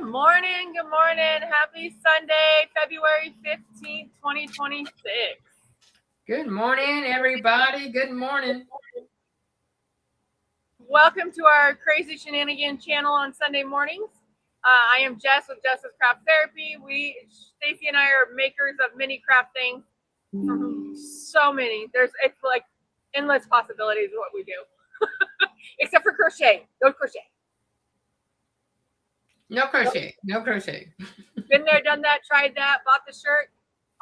morning. Good morning. Happy Sunday, February 15th, 2026. Good morning, everybody. Good morning. Welcome to our Crazy Shenanigans channel on Sunday mornings. I am Jess with Jess's Craft Therapy. Stacy and I are makers of mini craft things. So many. It's like endless possibilities of what we do. Except for crochet. No crochet. No crochet. No crochet. Been there, done that, tried that, bought the shirt.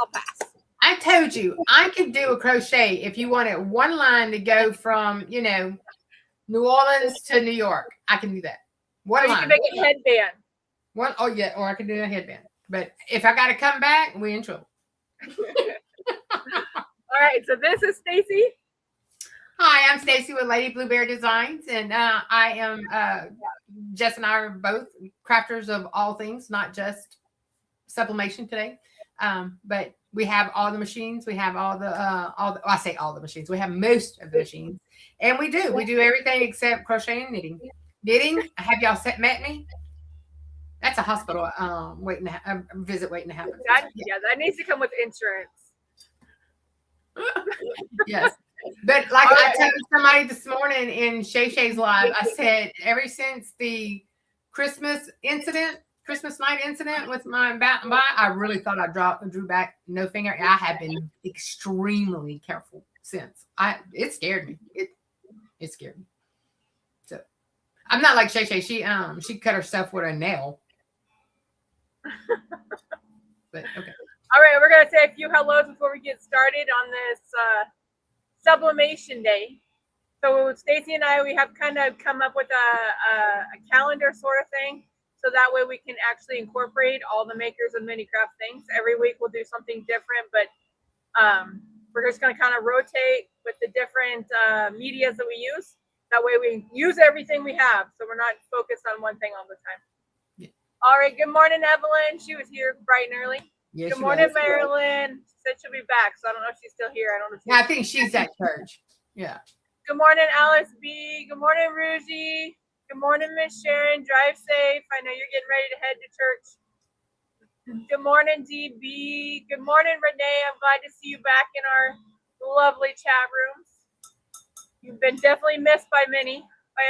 I'll pass. I told you I could do a crochet if you wanted one line to go from, New Orleans to New York. I can do that. One line. You can make a headband. Oh yeah, or I can do a headband. But if I got to come back, we in trouble. All right, so this is Stacy. Hi, I'm Stacy with Lady Blueberry Designs, and I am Jess and I are both crafters of all things, not just sublimation today. But we have all the machines. We have I say all the machines. We have most of the machines, and we do everything except crochet and knitting. Knitting. Have y'all met me? That's a hospital visit waiting to happen. That needs to come with insurance. Yes. But like I told somebody this morning in Shay Shay's live, I said ever since the Christmas night incident with my back, I really thought I drew back no finger. I have been extremely careful since. It scared me. It scared me. So I'm not like Shay Shay. She cut herself with a nail. But okay. All right, we're gonna say a few hellos before we get started on this Sublimation Day. So Stacy and I, we have kind of come up with a calendar sort of thing, so that way we can actually incorporate all the makers of mini craft things. Every week we'll do something different, but we're just going to kind of rotate with the different medias that we use. That way we use everything we have, so we're not focused on one thing all the time. Yeah. All right, good morning, Evelyn. She was here bright and early. Yes, good morning, Marilyn. She said she'll be back, so I don't know if she's still here. I don't know. I think she's at church. Yeah. Good morning, Alice B. Good morning, Ruzy. Good morning, Miss Sharon. Drive safe. I know you're getting ready to head to church. Good morning, DB. Good morning, Renee. I'm glad to see you back in our lovely chat rooms. You've been definitely missed by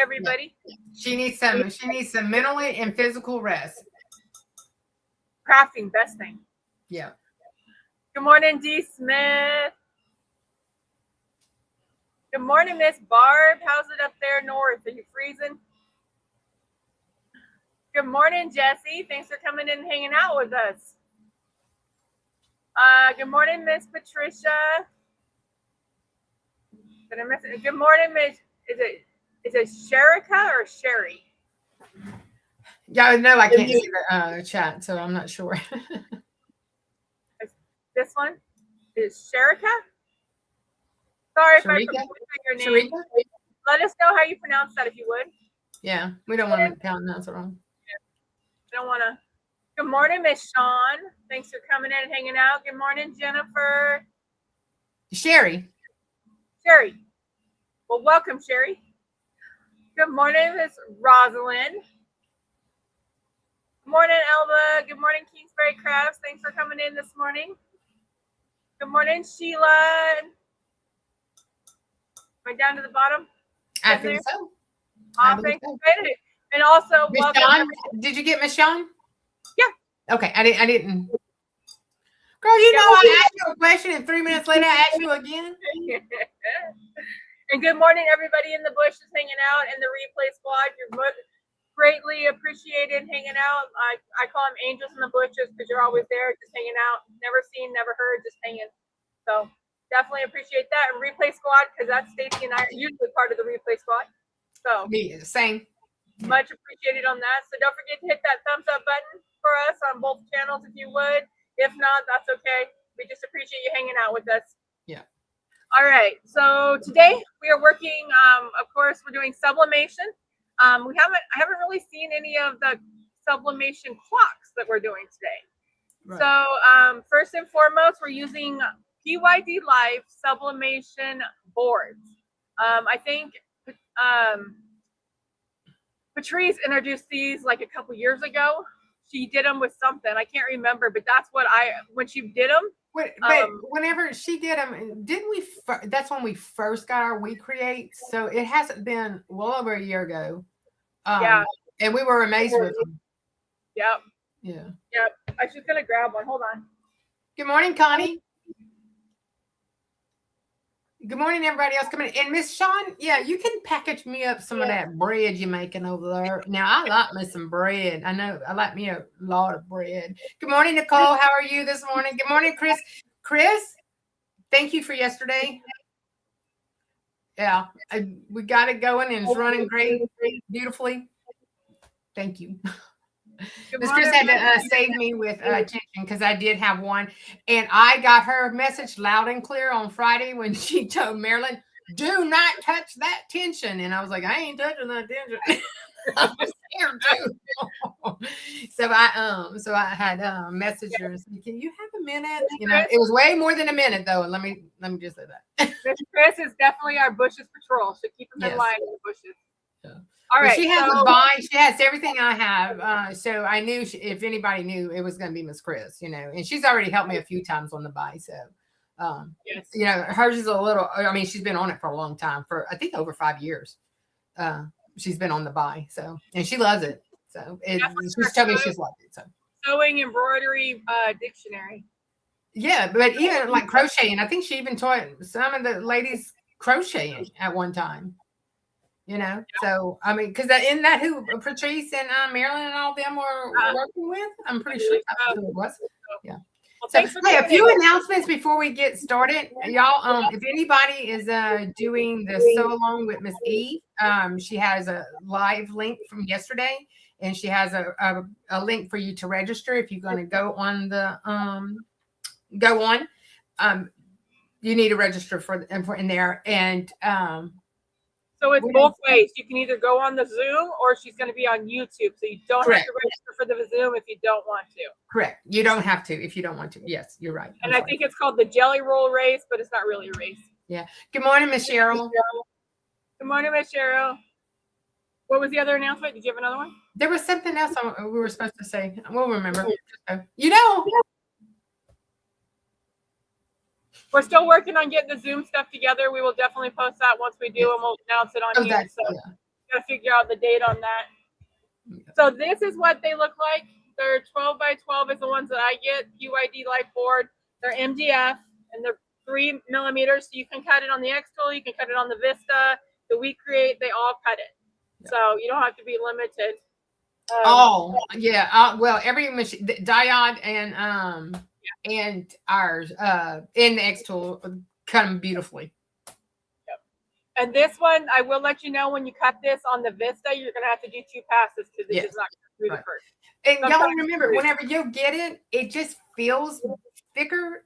everybody. She needs some mentally and physical rest. Crafting, best thing. Yeah. Good morning, D. Smith. Good morning, Miss Barb. How's it up there north? Are you freezing? Good morning, Jesse. Thanks for coming in and hanging out with us. Good morning, Miss Patricia. Did I miss it? Good morning, Miss. Is it Sherika or Sherry? Yeah, no, I can't see the chat, so I'm not sure. This one is Sherika. Sorry if I pronounced your name. Sharika? Let us know how you pronounce that if you would. Yeah, we don't want to pronounce it wrong. Yeah. Don't want to. Good morning, Miss Sean. Thanks for coming in and hanging out. Good morning, Jennifer. Sherry. Well, welcome, Sherry. Good morning, Miss Rosalind. Good morning, Elba. Good morning, Kingsbury Crafts. Thanks for coming in this morning. Good morning, Sheila. Right down to the bottom. I think so. Thanks. And also, Miss welcome. Sean, did you get Miss Sean? Yeah. Okay, I didn't. Girl, I asked you a question and 3 minutes later I asked you again. And good morning, everybody in the bushes hanging out and the replay squad. You're greatly appreciated hanging out. I call them angels in the bushes because you're always there, just hanging out. Never seen, never heard, just hanging. So definitely appreciate that. And replay squad, because that's Stacy and I are usually part of the replay squad. So same. Much appreciated on that. So don't forget to hit that thumbs up button for us on both channels if you would. If not, that's okay. We just appreciate you hanging out with us. Yeah. All right. So today we are working. Of course, we're doing sublimation. I haven't really seen any of the sublimation clocks that we're doing today. Right. So first and foremost, we're using PYD Life Sublimation Boards. I think Patrice introduced these like a couple years ago. she did them with something. I can't remember, but that's what when she did them. But whenever she did them, didn't we? That's when we first got our We Create. So it hasn't been well over a year ago. Yeah. And we were amazed with them. Yep. Yeah. Yep. I was just gonna grab one. Hold on. Good morning, Connie. Good morning, everybody else coming in. And Miss Shawn, yeah, you can package me up some of that bread you're making over there. Now, I like me some bread. I know I like me a lot of bread. Good morning, Nicole. How are you this morning? Good morning, Chris. Chris, thank you for yesterday. Yeah, we got it going and it's running great, beautifully. Thank you. Miss Chris had to save me with tension because I did have one. And I got her message loud and clear on Friday when she told Marilyn, do not touch that tension. And I was like, I ain't touching that tension. I was scared too. So I had messaged her and said, can you have a minute? You know, it was way more than a minute though. And let me just say that. Miss Chris is definitely our bushes patrol. So keep them in line in the bushes. Yeah. All right. She has a buy. She has everything I have. So I knew if anybody knew, it was going to be Miss Chris, you know, and she's already helped me a few times on the buy. So, yes. You know, hers is a little, I mean, she's been on it for a long time, for I think over 5 years. She's been on the buy. So, and she loves it. So she's told me she's loved it. So sewing embroidery dictionary. Yeah. But even like crocheting, I think she even taught some of the ladies crocheting at one time. You know, so I mean, because isn't that who Patrice and Marilyn and all them were working with? I'm pretty sure that's who it was. Yeah. Well, so, hey, a few announcements before we get started, y'all. If anybody is doing the sew along with Miss Eve, she has a live link from yesterday, and she has a link for you to register if you're going to go on the you need to register for in there and. So it's both ways. You can either go on the Zoom or she's going to be on YouTube. So you don't have to register for the Zoom if you don't want to. Correct. You don't have to if you don't want to. Yes, you're right. And I think it's called the Jelly Roll Race, but it's not really a race. Yeah. Good morning, Miss Cheryl. Good morning, Miss Cheryl. What was the other announcement? Did you have another one? There was something else we were supposed to say. We'll remember. You know. We're still working on getting the Zoom stuff together. We will definitely post that once we do, and we'll announce it on here. So got to figure out the date on that. So this is what they look like. They're 12 by 12 is the ones that I get. PYD Life board. They're MDF and they're 3 millimeters. So you can cut it on the xtool. You can cut it on the Vista. The We Create. They all cut it. Yeah. So you don't have to be limited. Well, every machine, diode and ours in the xtool come beautifully. Yep. And this one, I will let you know when you cut this on the Vista, you're going to have to do 2 passes because it does not come through the first. And y'all remember, whenever you get it, it just feels thicker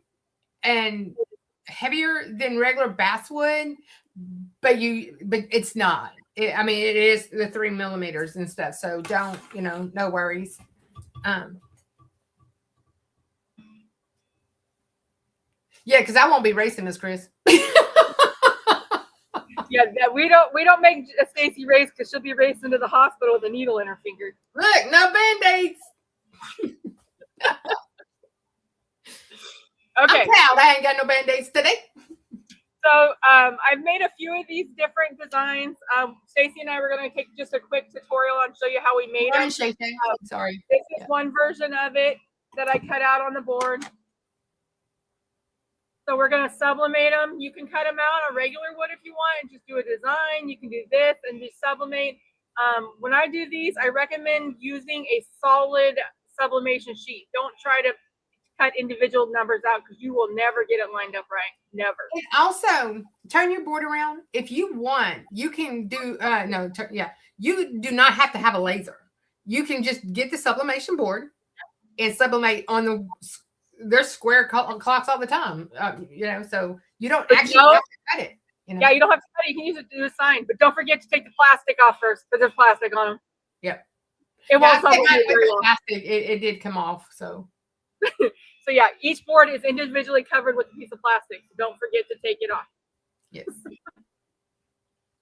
and heavier than regular basswood, but it's not. I mean, it is the 3 millimeters and stuff. So don't, no worries. Yeah, because I won't be racing this, Chris. Yeah, we don't make Stacy race because she'll be racing to the hospital with a needle in her finger. Look, no Band-Aids. Okay. I'm proud I ain't got no Band-Aids today. So I've made a few of these different designs. Stacy and I were going to take just a quick tutorial and show you how we made them. Sorry. This is one version of it that I cut out on the board. So we're going to sublimate them. You can cut them out on regular wood if you want and just do a design. You can do this and just sublimate. When I do these, I recommend using a solid sublimation sheet. Don't try to cut individual numbers out because you will never get it lined up right. Never. And also, turn your board around. If you want, you can do, you do not have to have a laser. You can just get the sublimation board and sublimate on there's square clocks all the time, so you don't actually have to cut it. Yeah, you don't have to cut it. You can use it to do a sign, but don't forget to take the plastic off first because there's plastic on them. Yep. It won't sublimate very well. Plastic, it did come off, so. So yeah, each board is individually covered with a piece of plastic. So don't forget to take it off. Yes.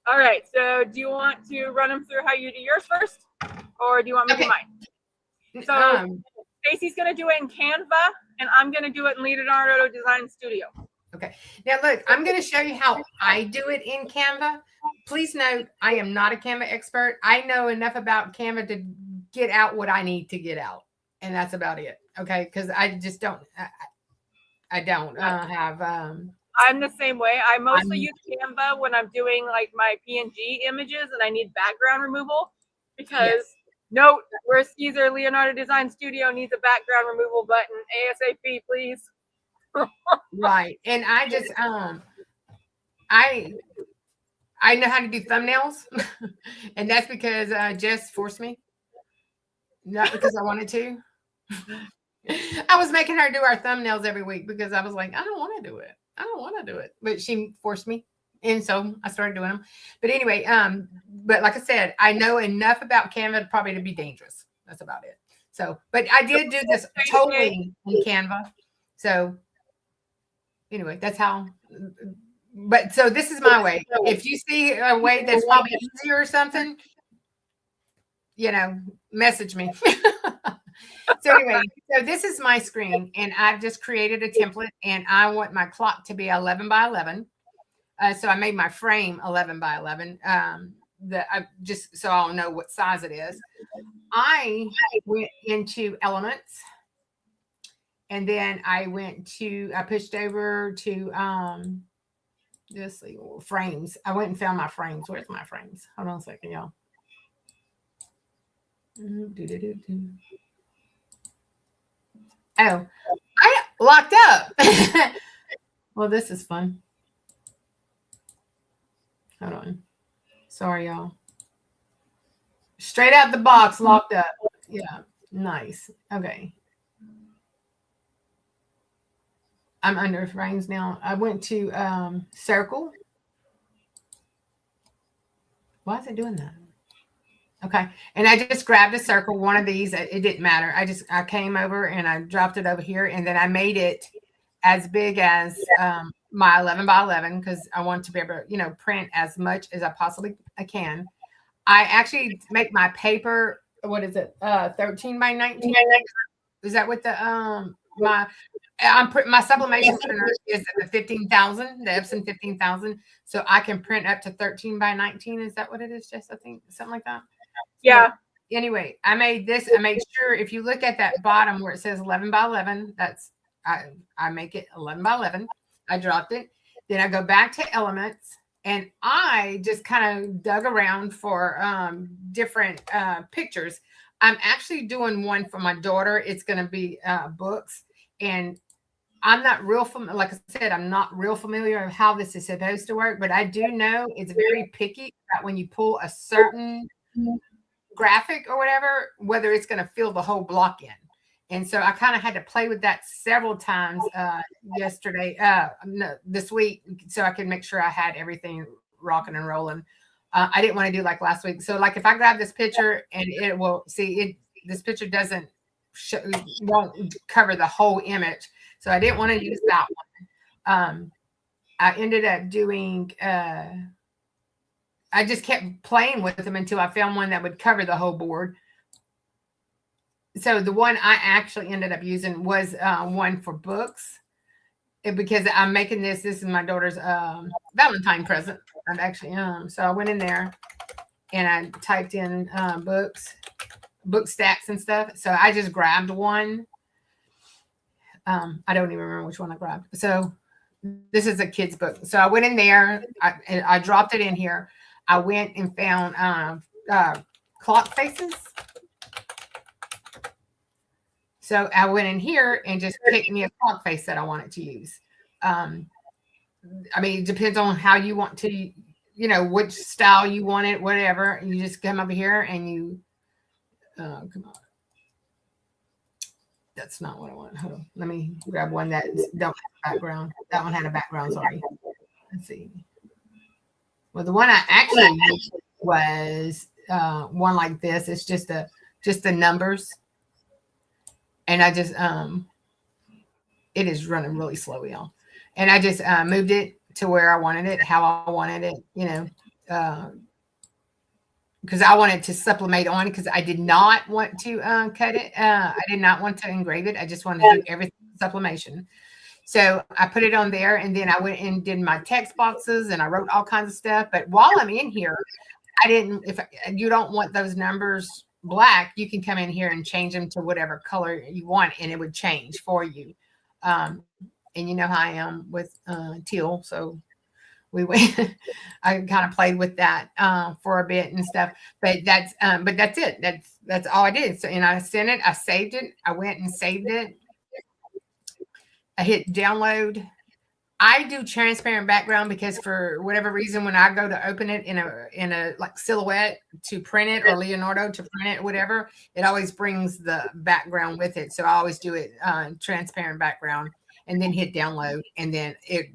All right. So do you want to run them through how you do yours first, or do you want me to do mine? So Stacy's going to do it in Canva, and I'm going to do it in Leonardo Design Studio. Okay. Now, look, I'm going to show you how I do it in Canva. Please note, I am not a Canva expert. I know enough about Canva to get out what I need to get out. And that's about it. Okay. Because I just don't, I don't have. I'm the same way. I mostly use Canva when I'm doing like my PNG images and I need background removal because note, where's Caesar Leonardo Design Studio needs a background removal button ASAP, please. Right. And I just, I know how to do thumbnails and that's because Jess forced me, not because I wanted to. I was making her do our thumbnails every week because I was like, I don't want to do it. I don't want to do it, but she forced me. And so I started doing them. But anyway, but like I said, I know enough about Canva probably to be dangerous. That's about it. So, but I did do this totally in Canva. So anyway, that's how, but so this is my way. If you see a way that's probably easier or something, you know, message me. So anyway, so this is my screen and I've just created a template and I want my clock to be 11 by 11. So I made my frame 11 by 11. Just so I'll know what size it is. I went into elements and then I pushed over to, let's see, frames. I went and found my frames. Where's my frames? Hold on a second, y'all. Oh, I locked up. Well, this is fun. Hold on. Sorry, y'all. Straight out the box, locked up. Yeah, nice. Okay. I'm under frames now. I went to circle. Why is it doing that? Okay. And I just grabbed a circle, one of these. It didn't matter. I came over and I dropped it over here and then I made it as big as my 11 by 11 because I want to be able to, you know, print as much as I possibly can. I actually make my paper, what is it? 13 by 19. Is that what the my sublimation printer is the 15,000, the Epson 15,000. So I can print up to 13 by 19. Is that what it is, Jess? I think something like that. Yeah. So, anyway, I made this. I made sure if you look at that bottom where it says 11 by 11, that's I make it 11 by 11. I dropped it. Then I go back to elements and I just kind of dug around for different pictures. I'm actually doing one for my daughter. It's going to be books. And I'm not real familiar. Like I said, I'm not real familiar with how this is supposed to work, but I do know it's very picky that when you pull a certain graphic or whatever, whether it's going to fill the whole block in. And so I kind of had to play with that several times this week, so I could make sure I had everything rocking and rolling. I didn't want to do like last week. So like if I grab this picture and it will see this picture won't cover the whole image. So I didn't want to use that one. I ended up doing, I just kept playing with them until I found one that would cover the whole board. So the one I actually ended up using was one for books because I'm making this is my daughter's Valentine present. I'm actually, so I went in there and I typed in book stacks and stuff. So I just grabbed one. I don't even remember which one I grabbed. So this is a kid's book. So I went in there. I dropped it in here. I went and found clock faces. So I went in here and just picked me a clock face that I wanted to use. I mean, it depends on how you want to, you know, which style you want it, whatever. You just come over here and you, come on. That's not what I want. Hold on. Let me grab one that don't have a background. That one had a background, sorry. Let's see. Well, the one I actually used was one like this. It's just the numbers. And I just, it is running really slow, y'all. And I just moved it to where I wanted it, how I wanted it, you know, because I wanted to sublimate on, because I did not want to cut it. I did not want to engrave it. I just wanted to do everything sublimation. So I put it on there, and then I went and did my text boxes, and I wrote all kinds of stuff. But while I'm in here, I didn't, if you don't want those numbers black, you can come in here and change them to whatever color you want, and it would change for you. And you know how I am with teal. So we went, I kind of played with that for a bit and stuff, but that's it. That's all I did. So, and I sent it, I saved it. I went and saved it. I hit download. I do transparent background because for whatever reason, when I go to open it in a like Silhouette to print it, or Leonardo to print it, whatever, it always brings the background with it. So I always do it transparent background, and then hit download, and then it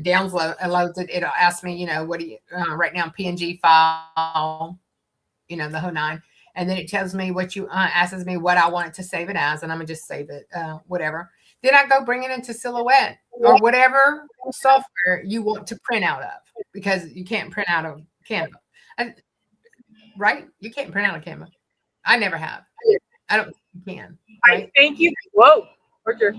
downloads it. It'll ask me, you know, what do you right now, PNG file, you know, the whole nine. And then it tells me what you asks me what I want it to save it as, and I'm gonna just save it, whatever. Then I go bring it into Silhouette or whatever software you want to print out of, because you can't print out of Canva, right? You can't print out of Canva. I never have. I don't can. Right? I think you. Whoa, Roger.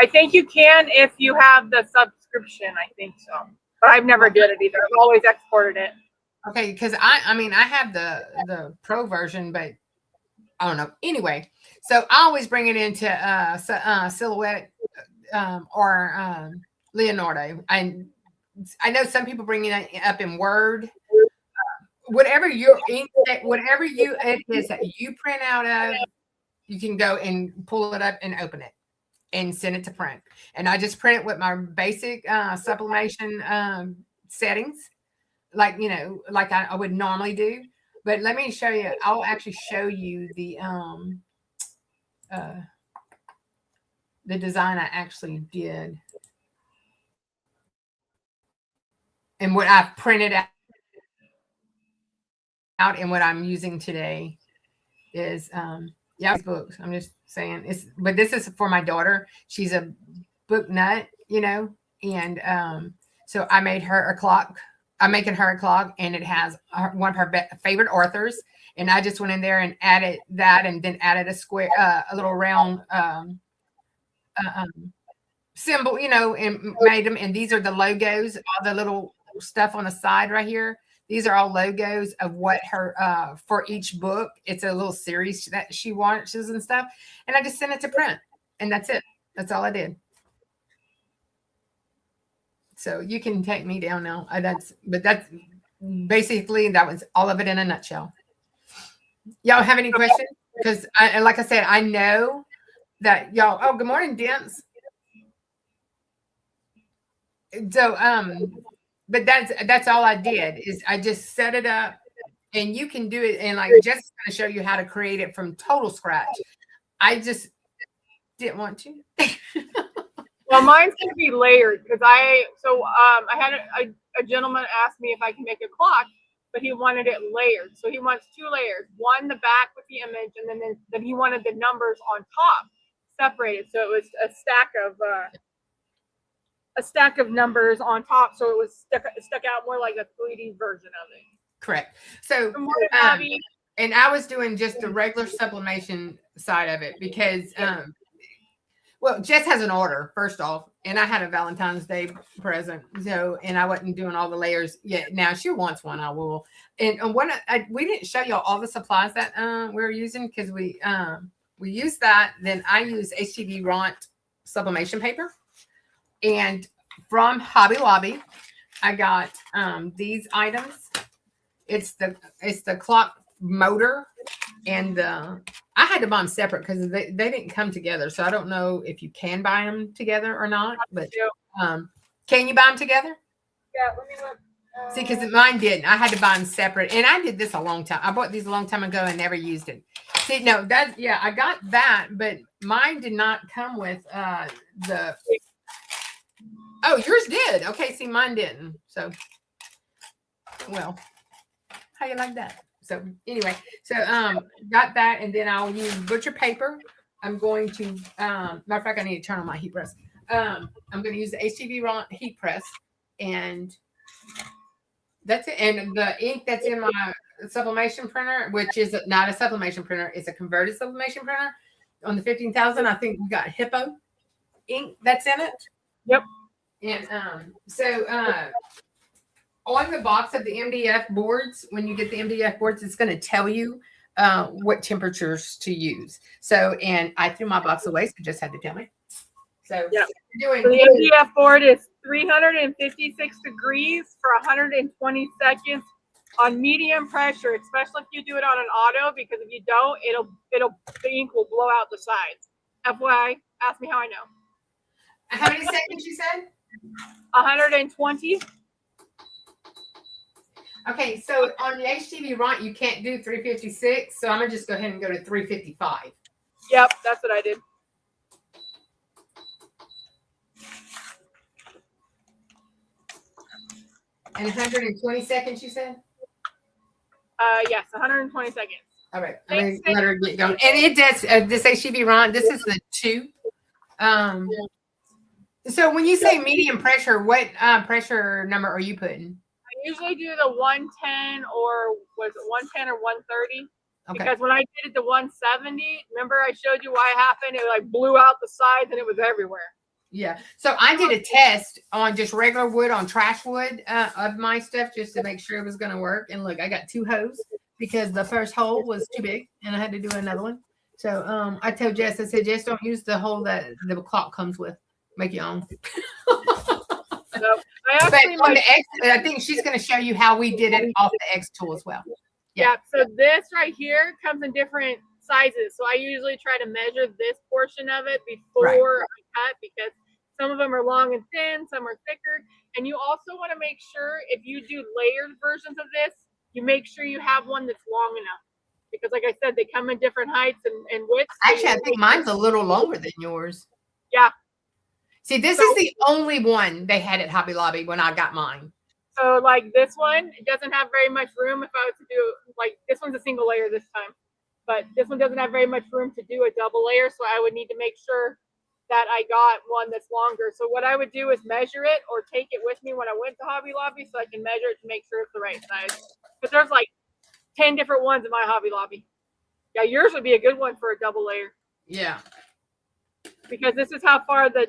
I think you can if you have the subscription. I think so, but I've never did it either. I've always exported it. Okay, because I mean I have the pro version, but I don't know. Anyway, so I always bring it into Silhouette or Leonardo. I know some people bring it up in Word. Whatever it is that you print out of, you can go and pull it up and open it and send it to print. And I just print it with my basic sublimation settings, like, you know, like I would normally do. But let me show you. I'll actually show you the design I actually did, and what I've printed out, and what I'm using today is yeah, books. I'm just saying but this is for my daughter. She's a book nut, you know, and so I made her a clock. I'm making her a clock, and it has one of her favorite authors. And I just went in there and added that, and then added a square, a little round symbol, you know, and made them. And these are the logos, all the little stuff on the side right here. These are all logos of what her, for each book. It's a little series that she watches and stuff. And I just sent it to print, and that's it. That's all I did. So you can take me down now. That's basically, that was all of it in a nutshell. Y'all have any questions? Because like I said, I know that y'all, oh, good morning, Dance. So, but that's all I did, is I just set it up, and you can do it. And like Jessica's going to show you how to create it from total scratch. I just didn't want to. Well, mine's going to be layered, because I had a gentleman ask me if I can make a clock, but he wanted it layered. So he wants 2 layers, one the back with the image, and then he wanted the numbers on top separated. So it was a stack of numbers on top. So it was stuck out more like a 3D version of it. Correct. So and I was doing just the regular sublimation side of it, because well, Jess has an order, first off, and I had a Valentine's Day present, so, and I wasn't doing all the layers yet. Now she wants one, I will. And we didn't show y'all all the supplies that we're using, because we use that. Then I use HTVRONT sublimation paper, and from Hobby Lobby, I got these items. It's the clock motor, and I had to buy them separate because they didn't come together. So I don't know if you can buy them together or not, but can you buy them together? Yeah, let me look. See, because mine didn't. I had to buy them separate, and I did this a long time. I bought these a long time ago and never used it. See, no, I got that, but mine did not come with the. Oh, yours did. Okay, see, mine didn't. So, well, how you like that? So anyway, got that, and then I'll use butcher paper. I'm going to, matter of fact, I need to turn on my heat press. I'm going to use the HTVRONT heat press, and that's it. And the ink that's in my sublimation printer, which is not a sublimation printer. It's a converted sublimation printer. On the 15,000, I think we got Hippo ink that's in it. Yep. And on the box of the MDF boards, when you get the MDF boards, it's going to tell you what temperatures to use. So, and I threw my box away, so just had to tell me. So, yeah. So the MDF board is 356 degrees for 120 seconds on medium pressure, especially if you do it on an auto, because if you don't, the ink will blow out the sides. FYI, ask me how I know. How many seconds you said? 120. Okay, so on the HTVRONT, you can't do 356, so I'm gonna just go ahead and go to 355. Yep, that's what I did. And 120 seconds, you said? Yes, 120 seconds. All right, I'm gonna let her get going. And it does, this HTVRONT, this is the 2. So when you say medium pressure, what pressure number are you putting? I usually do the 110 or was it 110 or 130? Okay. Because when I did it to 170, remember I showed you why it happened? It like blew out the sides and it was everywhere. Yeah. So I did a test on just regular wood, on trash wood of my stuff, just to make sure it was going to work. And look, I got 2 holes because the first hole was too big and I had to do another one. So I told Jess, I said, Jess, don't use the hole that the clock comes with. Make your own. I think she's going to show you how we did it off the xtool as well. Yeah. So this right here comes in different sizes. So I usually try to measure this portion of it before I cut, because some of them are long and thin, some are thicker. And you also want to make sure if you do layered versions of this, you make sure you have one that's long enough. Because like I said, they come in different heights and widths. Actually, I think mine's a little longer than yours. Yeah. See, this is the only one they had at Hobby Lobby when I got mine. So like this one, it doesn't have very much room. If I was to do, like, this one's a single layer this time, but this one doesn't have very much room to do a double layer. So I would need to make sure that I got one that's longer. So what I would do is measure it or take it with me when I went to Hobby Lobby so I can measure it to make sure it's the right size. But there's like 10 different ones in my Hobby Lobby. Yeah, yours would be a good one for a double layer. Yeah. Because this is how far the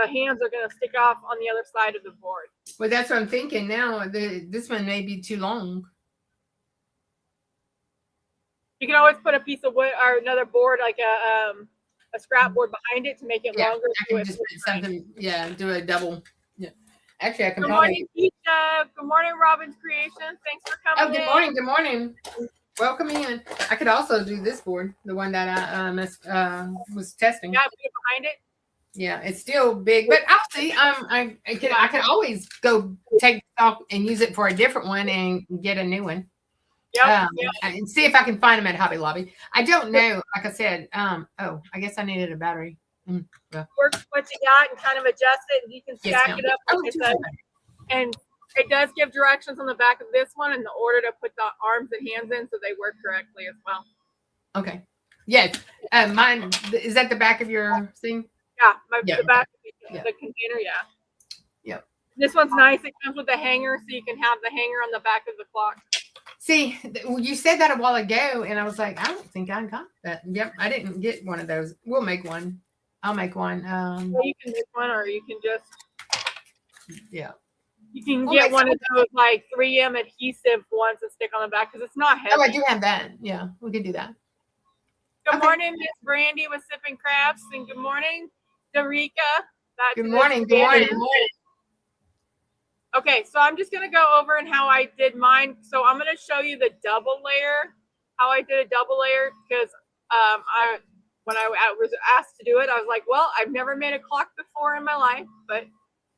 hands are going to stick off on the other side of the board. Well, that's what I'm thinking now. This one may be too long. You can always put a piece of wood or another board, like a scrap board behind it to make it longer. I can just put something, do a double. Yeah. Actually, I can Good morning, Keisha. Good morning, Robin's Creations. Thanks for coming in. Good morning. Welcome in. I could also do this board, the one that I was testing. Yeah, put it behind it. Yeah, it's still big, but I'll see. I can always go take stock and use it for a different one and get a new one. Yeah. And see if I can find them at Hobby Lobby. I don't know. Like I said, I guess I needed a battery. Work what you got and kind of adjust it, and you can stack it up. Like I said. And it does give directions on the back of this one in the order to put the arms and hands in so they work correctly as well. Okay. Yes. Mine, is that the back of your thing? Yeah, the back of the container, Yep. This one's nice. It comes with a hanger, so you can have the hanger on the back of the clock. See, you said that a while ago, and I was like, I don't think I got that. Yep, I didn't get one of those. We'll make one. I'll make one. Well, you can make one, or you can just... Yeah. You can get one of those like 3M adhesive ones to stick on the back because it's not heavy. Oh, I do have that. Yeah, we can do that. Good morning, Miss Brandy with Sipping Crafts, and good morning, Darica. Good morning. Good morning. Okay, so I'm just gonna go over and how I did mine. So I'm gonna show you the double layer, how I did a double layer, because when I was asked to do it, I was like, well, I've never made a clock before in my life, but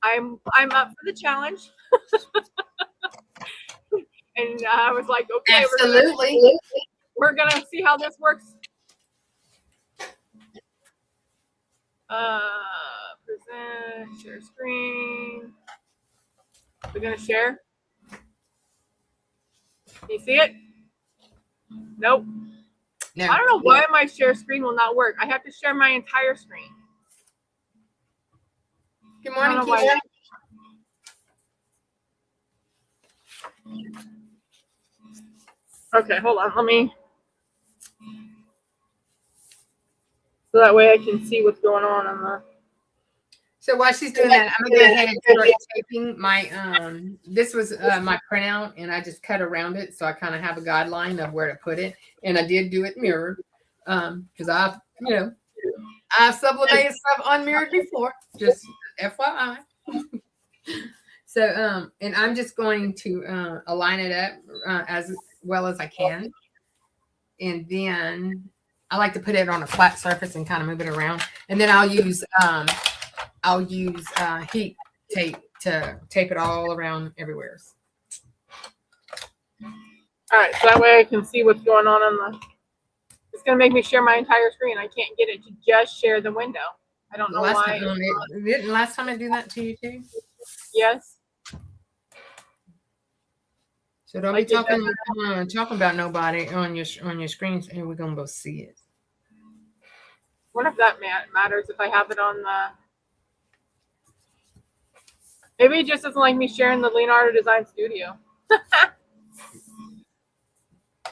I'm up for the challenge. And I was like, okay, absolutely. We're gonna see how this works. Present, share screen. We're gonna share. Can you see it? Nope. No. I don't know why my share screen will not work. I have to share my entire screen. Good morning, Keisha. Okay, hold on. Let me. So that way I can see what's going on the. So while she's doing that, I'm gonna go ahead and start taping my this was my printout, and I just cut around it so I kind of have a guideline of where to put it. And I did do it mirrored because I've sublimated stuff unmirrored before, just FYI. So and I'm just going to align it up as well as I can, and then I like to put it on a flat surface and kind of move it around, and then I'll use heat tape to tape it all around everywhere. All right, so that way I can see what's going on the. It's gonna make me share my entire screen. I can't get it to just share the window. I don't know why. Didn't last time I do that to you too? Yes. So don't be talking about nobody on your screens, and we're gonna both see it. What if that matters if I have it on the? Maybe it just doesn't like me sharing the Leonardo Design Studio.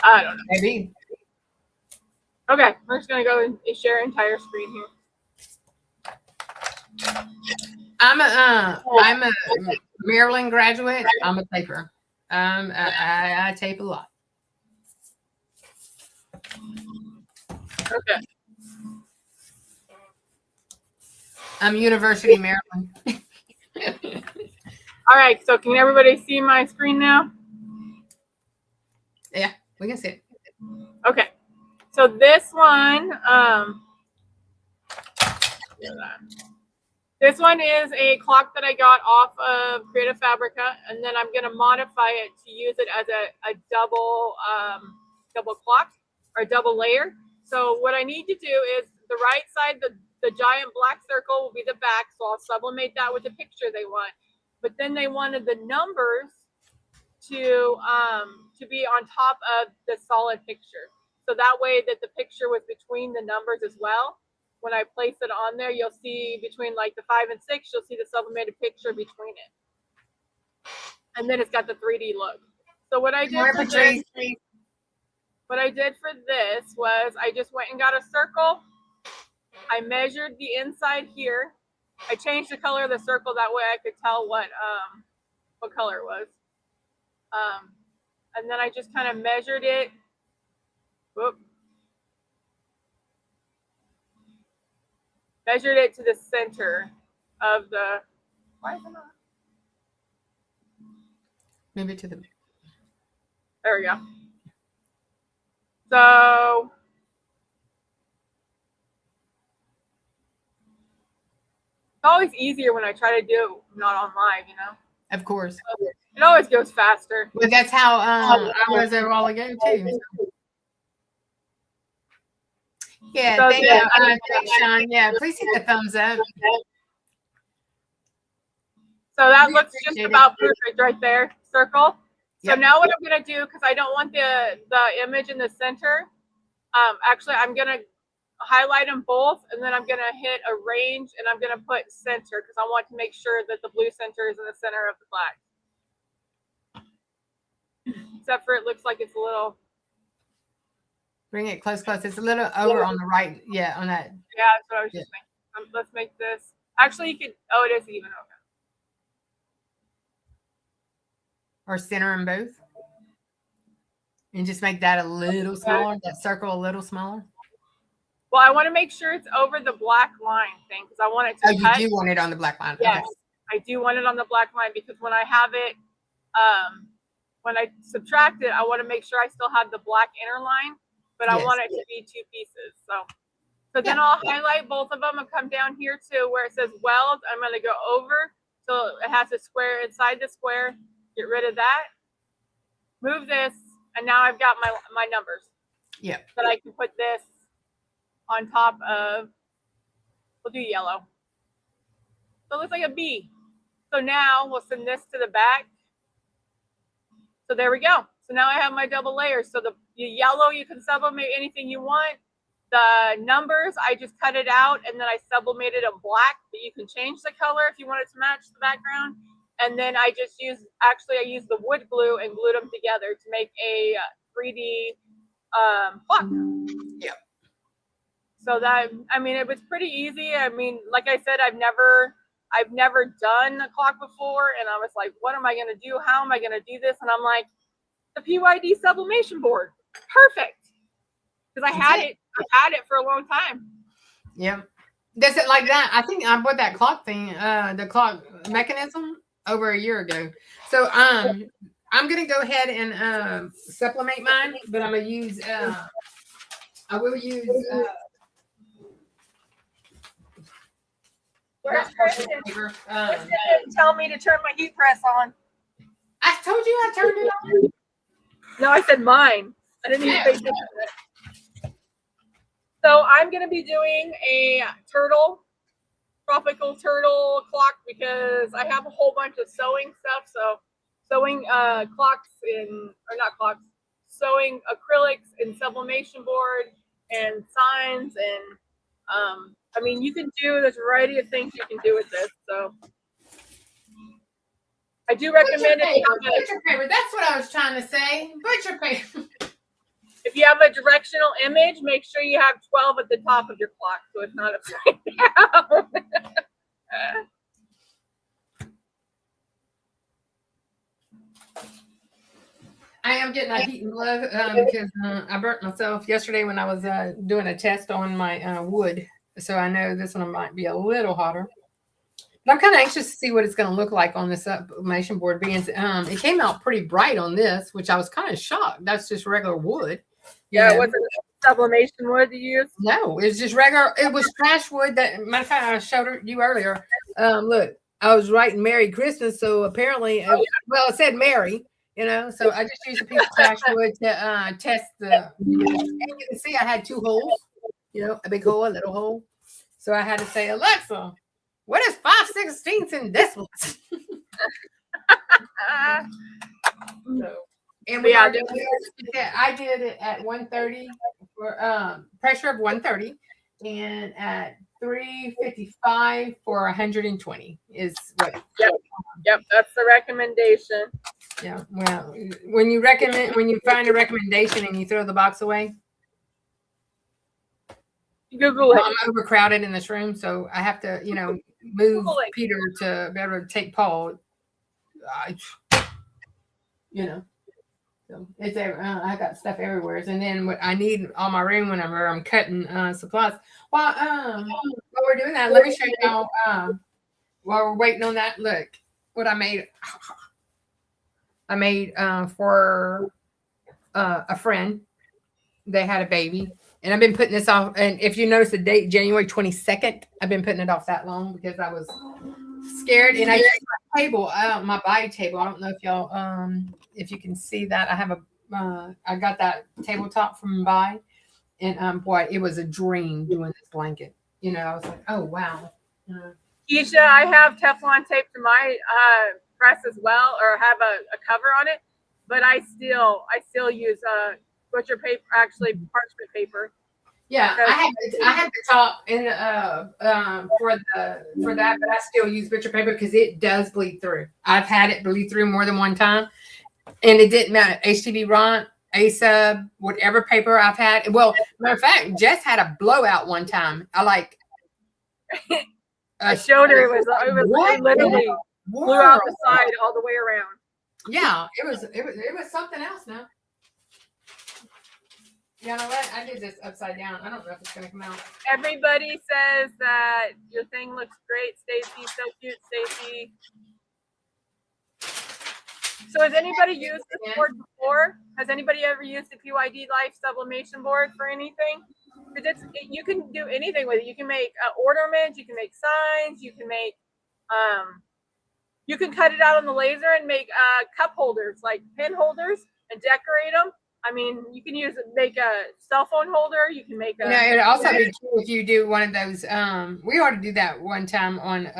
I don't know. Maybe. Okay, we're just gonna go and share entire screen here. I'm a Maryland graduate. I'm a taper. I tape a lot. Okay. I'm University of Maryland. All right, so can everybody see my screen now? Yeah, we can see it. Okay, so this one, this one is a clock that I got off of Creative Fabrica, and then I'm going to modify it to use it as a double clock or double layer. So what I need to do is the right side, the giant black circle will be the back, so I'll sublimate that with the picture they want. But then they wanted the numbers to be on top of the solid picture. So that way that the picture was between the numbers as well. When I place it on there, you'll see between like the 5 and 6, you'll see the sublimated picture between it. And then it's got the 3D look. So what I did for this was I just went and got a circle. I measured the inside here. I changed the color of the circle, that way I could tell what color it was. And then I just kind of measured it. Whoop. Measured it to the center of the. Why is it not? Maybe to the. There we go. So. It's always easier when I try to do not on live, you know. Of course. It always goes faster. But that's how I was there a while ago too. Yeah, So thank you, Sean. Yeah, please hit the thumbs up. So that looks just about perfect right there, circle. So Yep. now what I'm gonna do, because I don't want the image in the center, actually I'm gonna highlight them both, and then I'm gonna hit arrange, and I'm gonna put center, because I want to make sure that the blue center is in the center of the black. Except for it looks like it's a little. Bring it close. It's a little over on the right. Yeah, on that. Yeah, that's what I was just thinking. Let's make this. Actually, you could. Oh, it is even. Okay. Or center them both. And just make that a little smaller. That circle a little smaller. Well, I want to make sure it's over the black line thing, because I want it to cut. You do want it on the black line. Yes, okay. I do want it on the black line, because when I have it, when I subtract it, I want to make sure I still have the black inner line, but I want it to be 2 pieces. So then I'll highlight both of them and come down here to where it says weld. I'm going to go over, so it has a square inside the square. Get rid of that. Move this, and now I've got my numbers. Yeah. That I can put this on top of. We'll do yellow. So it looks like a B. So now we'll send this to the back. So there we go. So now I have my double layers. So the yellow, you can sublimate anything you want. The numbers, I just cut it out, and then I sublimated them black, but you can change the color if you want it to match the background. And then I just used the wood glue and glued them together to make a 3D clock. Yep. So that, I mean, it was pretty easy. I mean, like I said, I've never done a clock before, and I was like, what am I going to do? How am I going to do this? And I'm like, the PYD sublimation board, perfect, because I've had it for a long time. Yeah, does it like that? I think I bought that clock thing, the clock mechanism, over a year ago. So I'm gonna go ahead and supplement mine, but I'm gonna use I will use Where's parchment Kristen? paper. Kristen didn't tell me to turn my heat press on. I told you I turned it on. No, I said mine. I didn't even pay attention to it. So I'm going to be doing a tropical turtle clock, because I have a whole bunch of sewing stuff. So sewing clocks or not clocks, sewing acrylics and sublimation board and signs. And I mean, you can do, there's a variety of things you can do with this. So I do recommend it. Butcher paper. That's what I was trying to say. Butcher paper. If you have a directional image, make sure you have 12 at the top of your clock, so it's not upside down. I am getting a heat and blow because I burnt myself yesterday when I was doing a test on my wood. So I know this one might be a little hotter. But I'm kind of anxious to see what it's going to look like on this sublimation board. Being it came out pretty bright on this, which I was kind of shocked. That's just regular wood. Yeah, it wasn't sublimation wood you used? No, it's just regular. It was trash wood. That matter of fact, I showed you earlier. Look, I was writing Merry Christmas, so apparently, well, it said Merry. You know, so I just used a piece of trash wood to test the. And you can see I had two holes. You know, a big hole, a little hole. So I had to say, Alexa, what is 5/16 in decimals? So, and I did it at 130 for pressure of 130, and at 355 for 120 is what. Yep, that's the recommendation. Yeah, well, when you find a recommendation and you throw the box away. Google it. I'm overcrowded in this room, so I have to, move Peter to be able to take Paul. So it's I got stuff everywhere, and then what I need on my room whenever I'm cutting supplies. Well, while we're doing that, let me show you how. While we're waiting on that, look what I made. I made for a friend. They had a baby. And I've been putting this off. And if you notice the date, January 22nd, I've been putting it off that long because I was scared. And I used my table, my body table. I don't know if y'all, if you can see that. I have I got that tabletop from Buy. And boy, it was a dream doing this blanket. I was like, oh, wow. Keisha, I have Teflon tape to my press as well, or have a cover on it. But I still use butcher paper, actually parchment paper. Yeah, I have the top in for that, but I still use butcher paper because it does bleed through. I've had it bleed through more than one time, and it didn't matter. HTVRONT, ASUB, whatever paper I've had. Well, matter of fact, Jess had a blowout one time. I showed her it was literally blew out the side all the way around. Yeah, it was something else now. You know what? I did this upside down. I don't know if it's going to come out. Everybody says that your thing looks great, Stacy. So cute, Stacy. So has anybody used this board before? Has anybody ever used the PYD Life sublimation board for anything? Because you can do anything with it. You can make ornaments. You can make signs. You can make you can cut it out on the laser and make cup holders, like pen holders, and decorate them. I mean, you can make a cell phone holder. You can make a. It'd also be cool if you do one of those. We ought to do that one time on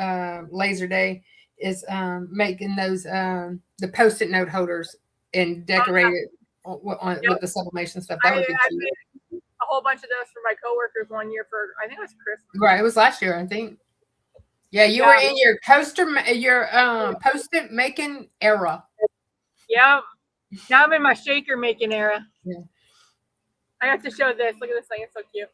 Laser Day. Is making those the Post-it note holders and decorate it with the sublimation stuff. That would be cool. Made a whole bunch of those for my coworkers one year for, I think it was Christmas. Right, it was last year, I think. Yeah, you were in your Post-it making era. Yeah. Now I'm in my shaker making era. Yeah. I have to show this. Look at this thing. It's so cute.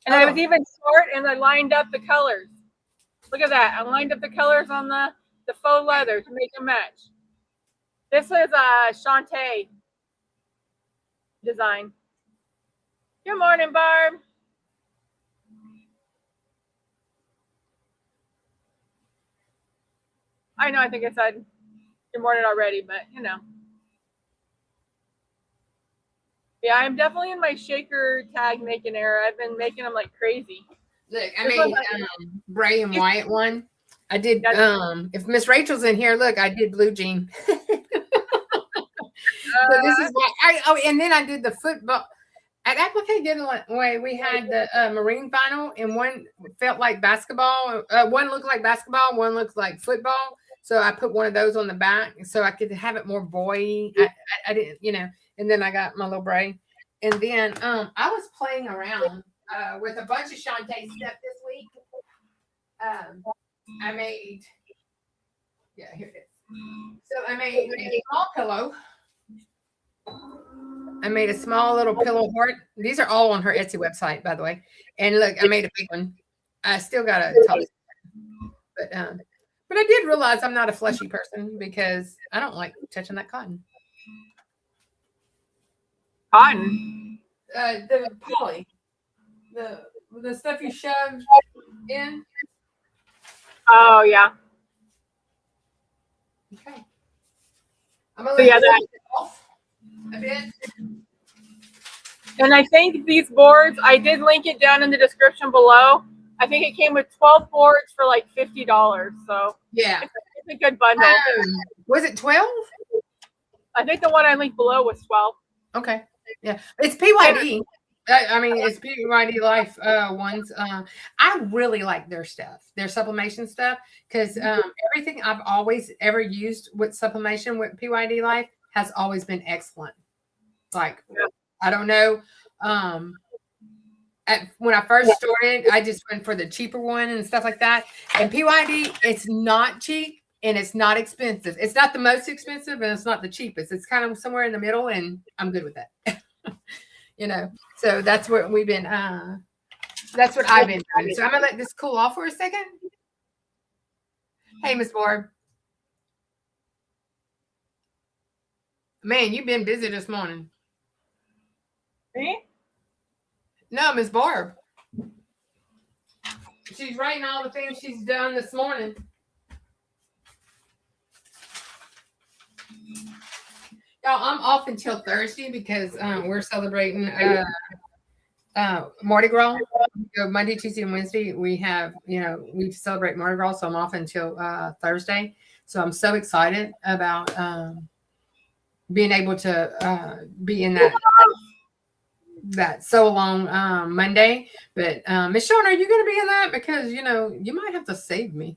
And I was even short and I lined up the colors. Look at that. I lined up the colors on the faux leather to make a match. This is a Shantae design. Good morning, Barb. I know, I think I said good morning already, but you know. Yeah, I'm definitely in my shaker tag making era. I've been making them like crazy. Look, I made gray and white one. I did, if Miss Rachel's in here, look, I did blue jean. So this is what and then I did the football. At Applique Getaway, we had the marine vinyl, and one felt like basketball. One looked like basketball, one looked like football. So I put one of those on the back so I could have it more boy. I didn't, you know, and then I got my little braid. And then I was playing around with a bunch of Shantae stuff this week. I made, yeah, here it is. So I made a small pillow. I made a small little pillow heart. These are all on her Etsy website, by the way. And look, I made a big one. I still got a top, but I did realize I'm not a fleshy person because I don't like touching that cotton. Cotton? The poly, the stuff you shove in. Oh yeah. Okay. I'm gonna let that off a bit. And I think these boards, I did link it down in the description below. I think it came with 12 boards for like $50. So yeah, it's a good bundle. Was it 12? I think the one I linked below was 12. Okay. Yeah, it's PYD. I mean, it's PYD Life ones. I really like their stuff, their sublimation stuff, because everything I've always ever used with sublimation with PYD Life has always been excellent. Like, I don't know. When I first started, I just went for the cheaper one and stuff like that. And PYD, it's not cheap and it's not expensive. It's not the most expensive and it's not the cheapest. It's kind of somewhere in the middle, and I'm good with that. You know, so that's what we've been. That's what I've been doing. So I'm gonna let this cool off for a second. Hey, Miss Barb. Man, you've been busy this morning. Me? No, Miss Barb. She's writing all the things she's done this morning. Y'all, I'm off until Thursday because we're celebrating Mardi Gras. So Monday, Tuesday, and Wednesday, we have, we celebrate Mardi Gras. So I'm off until Thursday. So I'm so excited about being able to be in that sew along Monday. But Miss Shawn, are you going to be in that? Because you might have to save me.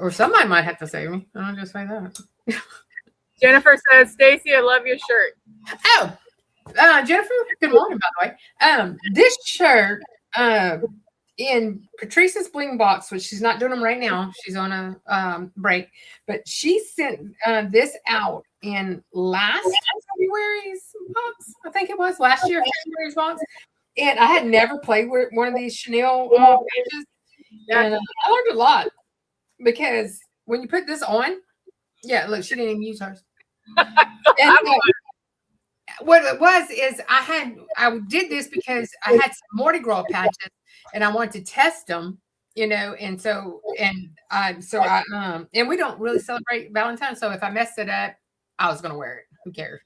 Or somebody might have to save me. I'll just say that. Jennifer says, Stacy, I love your shirt. Oh, Jennifer, good morning, by the way. This shirt in Patrice's Bling Box, which she's not doing them right now. She's on a break. But she sent this out in last February's box. I think it was last year, February's box. And I had never played with one of these Chanel patches. And I learned a lot. Because when you put this on, look, she didn't even use hers. And, what it was is I did this because I had some Mardi Gras patches and I wanted to test them, and and we don't really celebrate Valentine's. So if I messed it up, I was going to wear it. Who cares?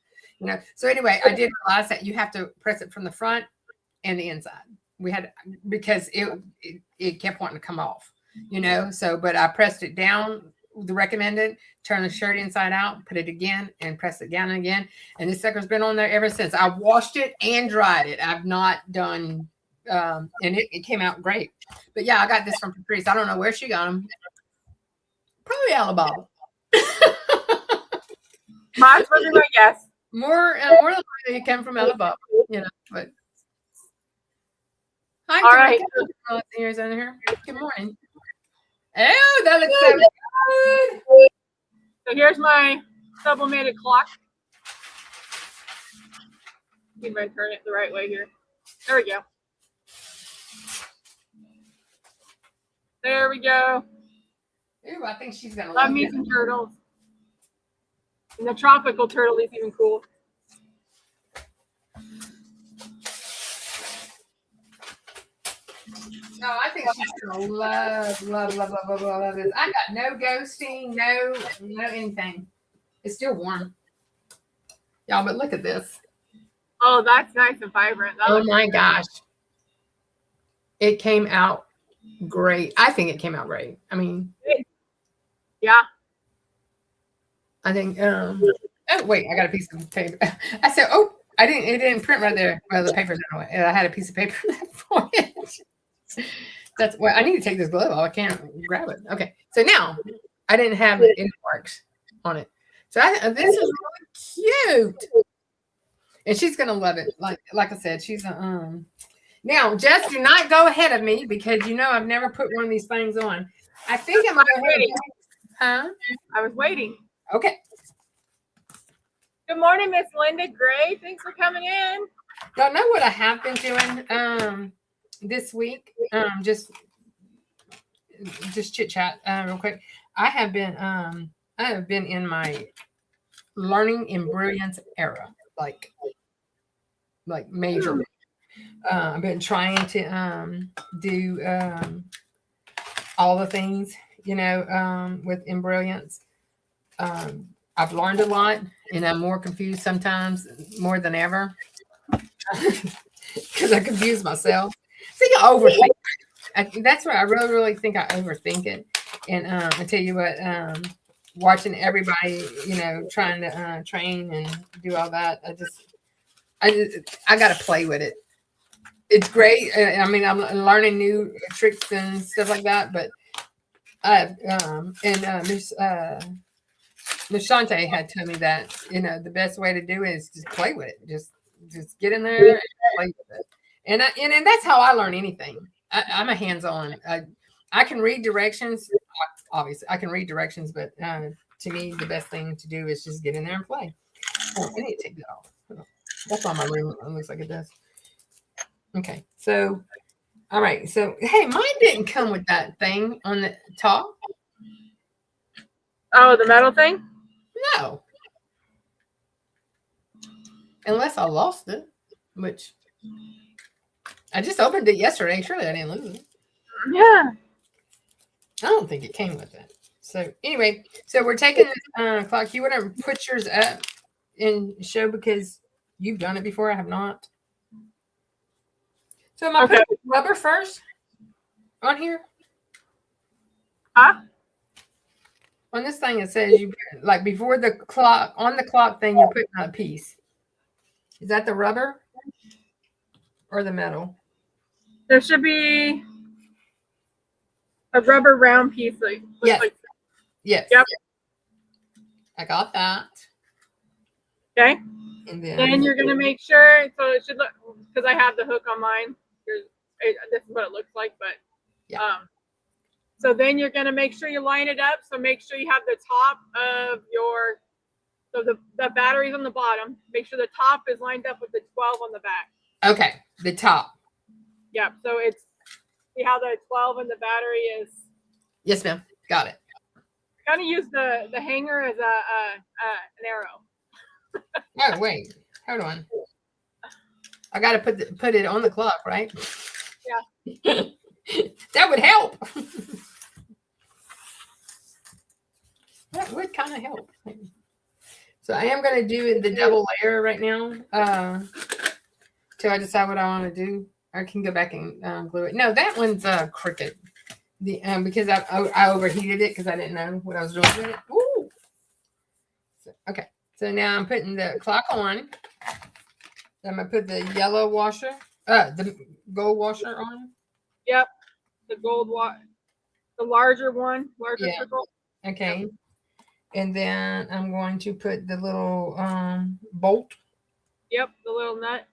So anyway, I did realize that you have to press it from the front and the inside. Because it kept wanting to come off. But I pressed it down, the recommended, turn the shirt inside out, put it again, and press it down again. And this sucker's been on there ever since. I washed it and dried it. I've not done, and it came out great. But yeah, I got this from Patrice. I don't know where she got them. Probably Alabama. Mine's was my guess. More likely it came from Alabama, but. Hi, All right. ears on here. Good morning. Oh, that looks so good. So here's my sublimated clock. See if I turn it the right way here. There we go. There we go. Ooh, I think she's gonna Love love me it. some turtles. And the tropical turtle is even cool. No, I think she's gonna love this. I got no ghosting, no anything. It's still warm, y'all. But look at this. Oh, that's nice and vibrant. That Oh my gosh, it came out great. I think it came out great. I mean, yeah. I think. Oh wait, I got a piece of paper. I said, oh, I didn't. It didn't print right there. Well, the paper's in the way. I had a piece of paper for it. That's well. I need to take this glove off. I can't grab it. Okay, so now I didn't have any marks on it. So this is really cute, and she's gonna love it. Like I said, she's a Now, Jess, do not go ahead of me because you know I've never put one of these things on. I think I'm waiting. Huh? I was waiting. Okay. Good morning, Miss Linda Gray. Thanks for coming in. Y'all know what I have been doing this week? Just chit chat real quick. I have been in my learning in brilliance era, like major. I've been trying to do all the things, with in brilliance. I've learned a lot, and I'm more confused sometimes, more than ever, because I confuse myself. I think I overthink. That's where I really, really think I overthink it. And I tell you what, watching everybody, trying to train and do all that, I got to play with it. It's great. I mean, I'm learning new tricks and stuff like that, but Miss Shante had told me that, the best way to do it is just play with it. Just get in there and play with it. And that's how I learn anything. I'm a hands-on. I can read directions. Obviously, I can read directions, but to me, the best thing to do is just get in there and play. Oh, I need to take that off. That's on my room. It looks like it does. Okay, so, all right. So, hey, mine didn't come with that thing on the top. Oh, the metal thing? No. Unless I lost it, which I just opened it yesterday. Surely I didn't lose it. Yeah. I don't think it came with it. So anyway, so we're taking this clock. You want to put yours up and show because you've done it before. I have not. So am I putting rubber first on here? Huh? On this thing, it says you like before the clock on the clock thing. You're putting a piece. Is that the rubber or the metal? There should be a rubber round piece. Yes. Yes. Yep. I got that. Okay. And then you're gonna make sure. So it should look because I have the hook on mine. This is what it looks like, but yeah. So then you're gonna make sure you line it up. So make sure you have the top of your. So the battery's on the bottom. Make sure the top is lined up with the 12 on the back. Okay, the top. Yep. So it's see how the 12 in the battery is. Yes, ma'am. Got it. Kind of use the hanger as an arrow. Oh wait, hold on. I got to put it on the clock, right? Yeah. That would help. That would kind of help. So I am going to do the double layer right now till I decide what I want to do. I can go back and glue it. No, that one's crooked. Because I overheated it because I didn't know what I was doing with it. Ooh. So, okay, so now I'm putting the clock on. I'm gonna put the yellow washer, the gold washer on. Yep, the gold the larger one, larger circle. Okay. Yep. And then I'm going to put the little bolt. Yep, the little nut.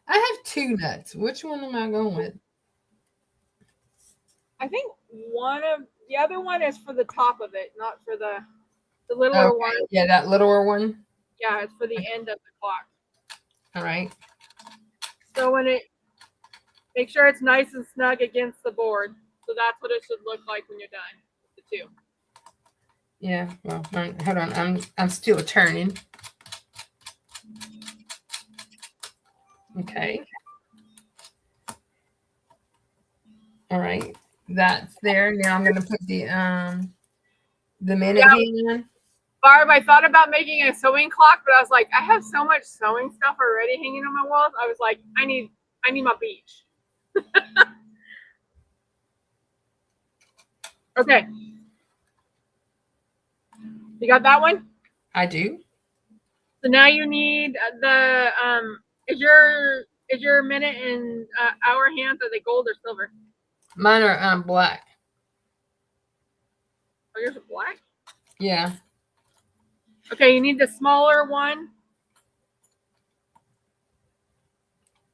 I have 2 nuts. Which one am I going with? I think the other one is for the top of it, not for the littler one. Yeah, that littler one. Yeah, it's for the end of the clock. All right. So make sure it's nice and snug against the board. So that's what it should look like when you're done with the 2. Yeah. Well, hold on. I'm still turning. Okay. All right. That's there. Now I'm gonna put the minute hand on. Barb, I thought about making a sewing clock, but I was like, I have so much sewing stuff already hanging on my walls. I was like, I need my beach. Okay. You got that one? I do. So now you need the is your minute and hour hands, are they gold or silver? Mine are black. Oh, yours are black? Yeah. Okay, you need the smaller one.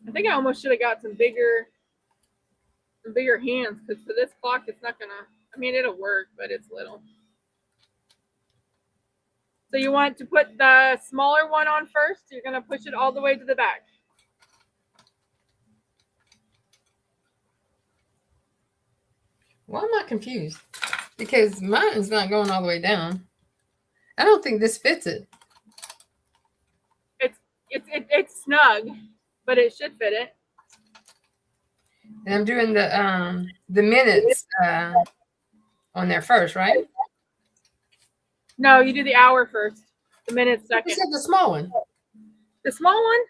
I think I almost should have got some bigger hands, because for this clock it's not gonna, I mean, it'll work, but it's little. So you want to put the smaller one on first. You're gonna push it all the way to the back. Why am I confused? Because mine is not going all the way down. I don't think this fits it. It's snug, but it should fit it. And I'm doing the minutes on there first, right? No, you do the hour first. The minutes second. You said the small one. The small one?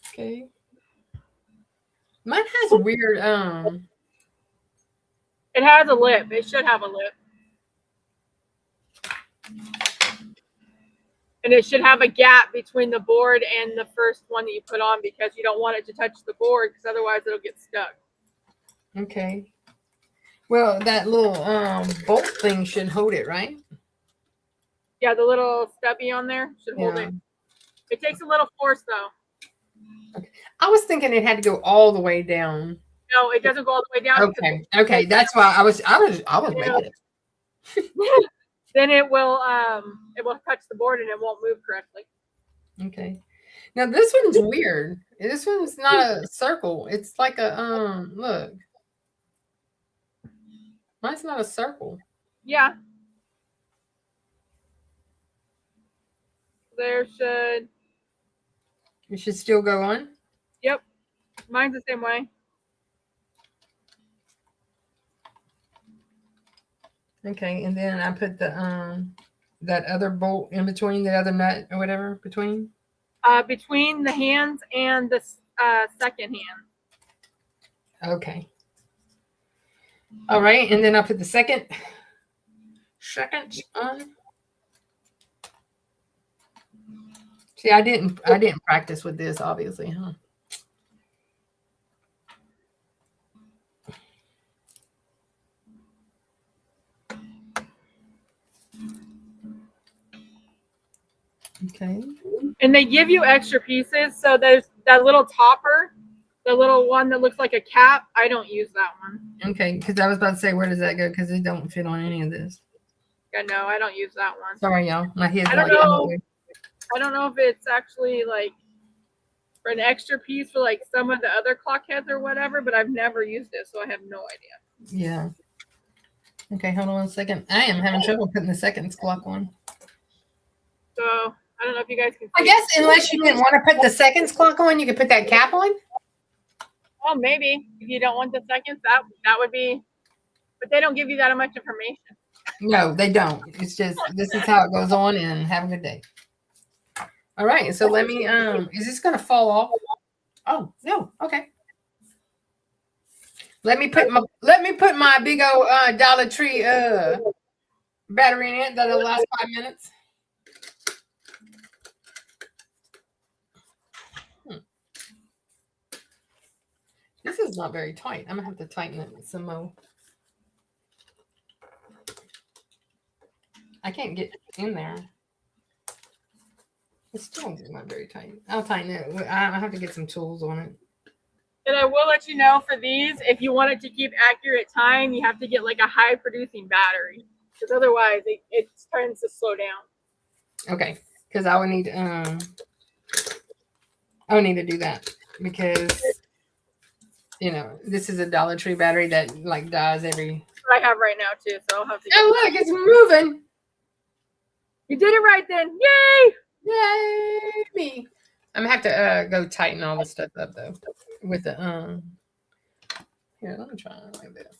Okay. Mine has a weird It has a lip. It should have a lip. And it should have a gap between the board and the first one that you put on, because you don't want it to touch the board, because otherwise it'll get stuck. Okay. Well, that little bolt thing should hold it, right? Yeah, the little stubby on there should hold it. It takes a little force though. Okay. I was thinking it had to go all the way down. No, it doesn't go all the way down. Okay. Okay. That's why I was making it. Then it will touch the board and it won't move correctly. Okay. Now this one's weird. This one's not a circle. It's like a look. Mine's not a circle. Yeah. There should. It should still go on. Yep. Mine's the same way. Okay, and then I put the that other bolt in between, the other nut or whatever between. Between the hands and the second hand. Okay. All right, and then I put the second on. See, I didn't practice with this, obviously, huh? Okay. And they give you extra pieces. So there's that little topper, the little one that looks like a cap. I don't use that one. Okay, because I was about to say, where does that go? Because it don't fit on any of this. Yeah, no, I don't use that one. Sorry, y'all. My head's I don't know if it's actually like for an extra piece for like some of the other clock heads or whatever, but I've never used it, so I have no idea. Yeah. Okay, hold on a second. I am having trouble putting the seconds clock on. So I don't know if you guys can see. I guess unless you didn't want to put the seconds clock on, you could put that cap on. Well, maybe if you don't want the seconds, that would be, but they don't give you that much information. No, they don't. It's just this is how it goes on, and have a good day. All right, so let me is this gonna fall off? Oh no, okay. Let me put my big old Dollar Tree battery in it that'll last 5 minutes. This is not very tight. I'm gonna have to tighten it some more. I can't get in there. It's still not very tight. I'll tighten it. I have to get some tools on it. And I will let you know for these, if you want it to keep accurate time, you have to get like a high producing battery, because otherwise it tends to slow down. Okay, because I would need to do that because this is a Dollar Tree battery that like dies every. That's what I have right now too, so I'll have to. Oh look, it's moving. You did it right then! Yay! Yay me! I'm gonna have to go tighten all this stuff up though with the Here, let me try it like this.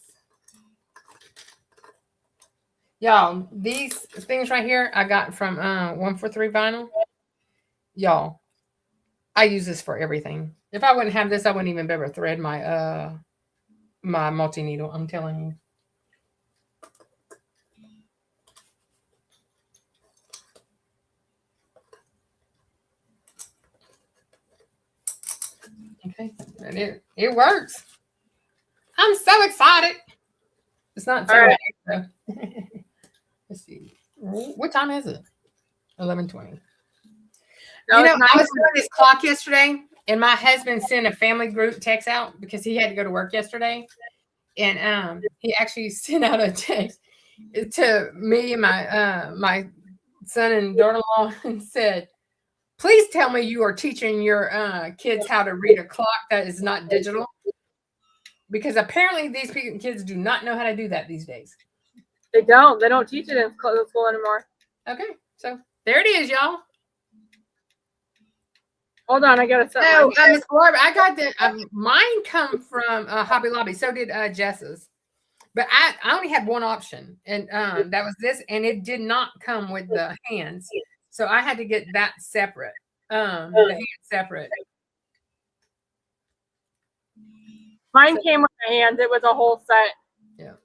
Y'all, these things right here I got from 143 Vinyl. Y'all, I use this for everything. If I wouldn't have this, I wouldn't even be able to thread my my multi-needle. I'm telling you. Okay, and it works. I'm so excited. It's not so right. though. Let's see. What time is it? 11:20. No, I was doing this clock yesterday, and my husband sent a family group text out because he had to go to work yesterday, and he actually sent out a text to me and my son and daughter-in-law and said, "Please tell me you are teaching your kids how to read a clock that is not digital." Because apparently these kids do not know how to do that these days. They don't. They don't teach it in school anymore. Okay, so there it is, y'all. Hold on, I gotta set. No, Miss Barbara, I got the mine come from Hobby Lobby. So did Jess's, but I only had one option, and that was this, and it did not come with the hands, so I had to get that separate. The hands separate. Mine came with the hands. It was a whole set. Yeah.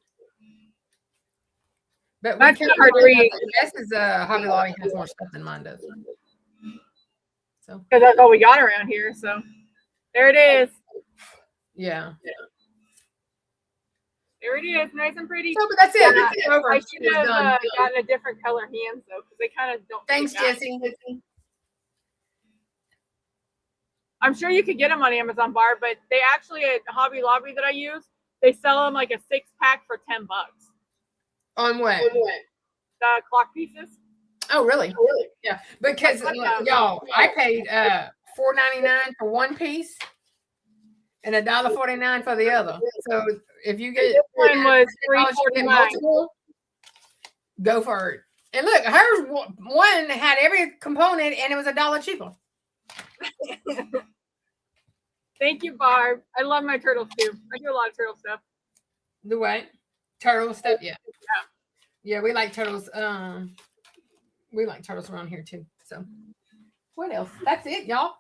But That's hard to read. Jess's Hobby Lobby has more stuff than mine does. So because that's all we got around here. So there it is. Yeah. There it is, nice and pretty. So, but that's it. Yeah, It's over. I should have gotten a different color hands though, because they kind of don't. Thanks, Jesse. I'm sure you could get them on Amazon Bar, but they actually at Hobby Lobby that I use, they sell them like a 6-pack for $10. On what? The clock pieces. Oh, really? Yeah, because y'all, I paid $4.99 for one piece and $1.49 for the other. So if you get this one was $3.49. Go for it. And look, hers one had every component and it was $1 cheaper. Thank you, Barb. I love my turtles too. I do a lot of turtle stuff. The what? Turtle stuff? Yeah. Yeah, we like turtles. We like turtles around here too. So what else? That's it, y'all.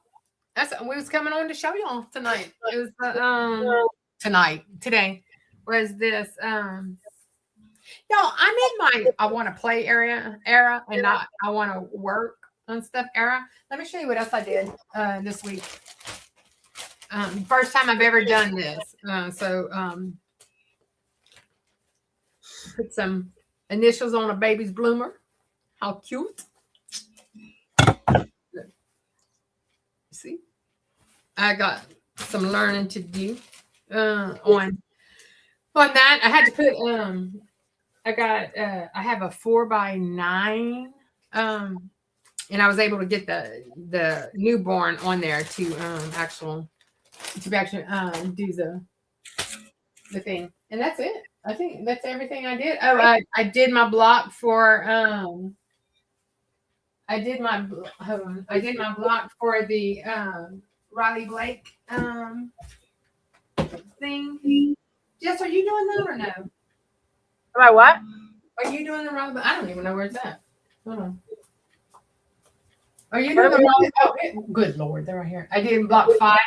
That's we was coming on to show y'all tonight. It was today was this y'all, I'm in my I want to play era and not I want to work on stuff era. Let me show you what else I did this week. First time I've ever done this. Put some initials on a baby's bloomer. How cute. See? I got some learning to do on that. I had to put I have a 4x9 and I was able to get the newborn on there to actually do the thing. And that's it. I think that's everything I did. Oh, I did my block for I did my block for the Riley Blake thing. Jess, are you doing that or no? Am I what? Are you doing the Riley Blake? I don't even know where it's at. Hold on. Are you doing the Riley? Oh, good Lord, they're right here. I did block 5.